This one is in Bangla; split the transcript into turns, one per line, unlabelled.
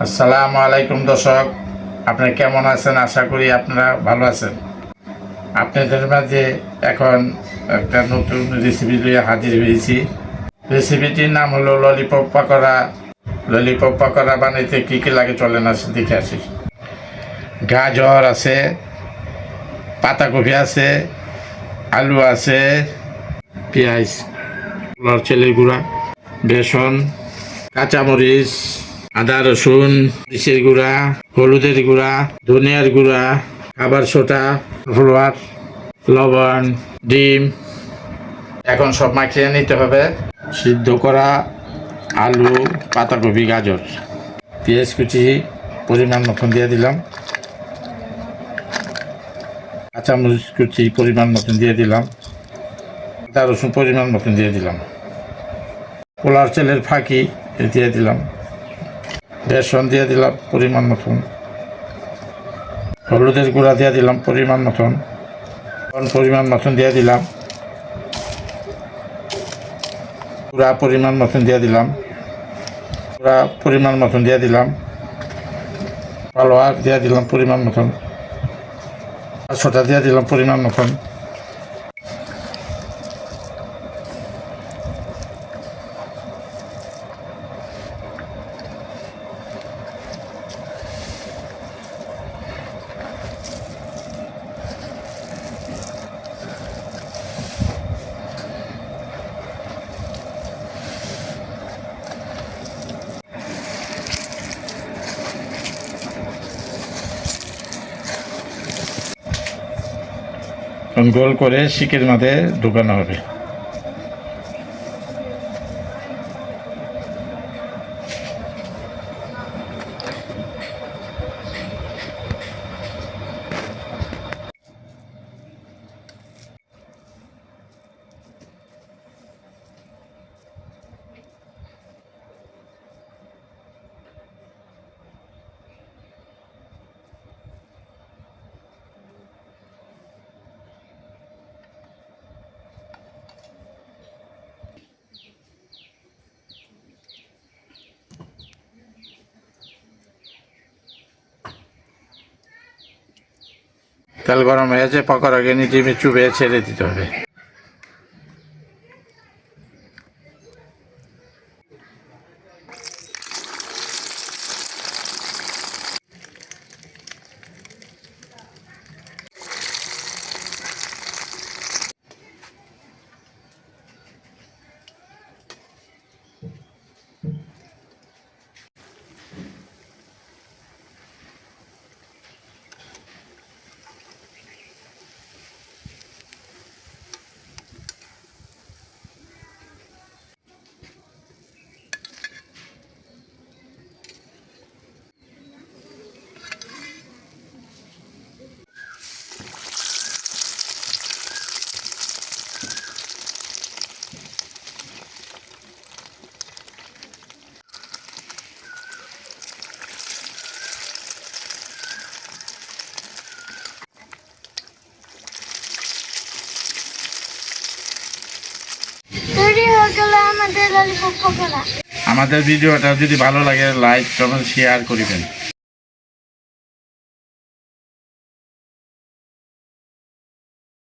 আসসালামু আলাইকুম দর্শক, আপনারা কেমন আছেন? আশা করি আপনারা ভালো আছেন। আপনাদের মাঝে এখন একটা নতুন রেসিপি নিয়ে হাজির হয়েছি। রেসিপিটির নাম হলো ললিপপ পাকোড়া। ললিপপ পাকোড়া বানাইতে কী কী লাগে চলেন আসে দেখে আসি। গাজর আছে, পাতাকপি আছে, আলু আছে, পেঁয়াজ, চালের গুঁড়া, বেসন, কাঁচামরিচ, আদা রসুন, মরিচের গুঁড়া, হলুদের গুঁড়া, ধনিয়ার গুঁড়া, খাবার সোডা, ফ্লোয়ার, লবণ, ডিম। এখন সব মাখিয়ে নিতে হবে। সিদ্ধ করা আলু, পাতাকপি, গাজর, পেঁয়াজ কুচি পরিমাণ মতন দিয়ে দিলাম, কাঁচামরিচ কুচি পরিমাণ মতন দিয়ে দিলাম, আদা রসুন পরিমাণ মতন দিয়ে দিলাম, পোলার চালের ফাঁকি দিয়ে দিলাম, বেসন দিয়ে দিলাম পরিমাণ মতন, হলুদের গুঁড়া দিয়ে দিলাম পরিমাণ মতন, পরিমাণ মতন দিয়ে দিলাম, গুঁড়া পরিমাণ মতন দিয়ে দিলাম, গুঁড়া পরিমাণ মতন দিয়ে দিলাম, পালোয়ার দিয়ে দিলাম পরিমাণ মতন, সোটা দিয়ে দিলাম পরিমাণ মতন। গোল করে শিকের মধ্যে ঢুকানো হবে। তেল গরম হয়েছে, পকোড়াকে নিচে চুবে ছেড়ে দিতে হবে। আমাদের ভিডিওটা যদি ভালো লাগে লাইক কমেন্ট শেয়ার করিবেন।